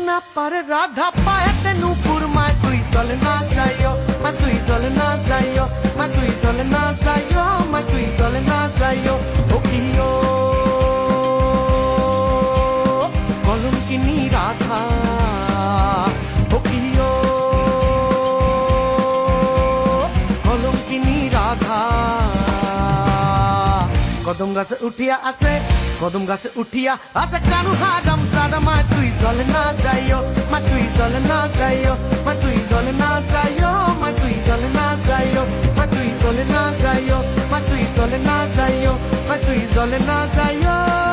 না পারে রাধা পায় নুপুর মা তুই চলে না যাইও মা তুই চলে না যাইও মা তুই চলে না যাইও মা তুই চলে না যাইও ও কিও কলঙ্কিনী রাধা ও কিও কলঙ্কিনী রাধা কদম গাছে উঠিয়া আছে কদম গাছে উঠিয়া আছে কানু হারাম সাদা মা তুই চলে না যাইও মা তুই চলে না যাইও মা তুই চলে না যাইও মা তুই চলে না যাইও মা তুই চলে না যাইও মা তুই চলে না যাইও মা তুই চলে না যাইও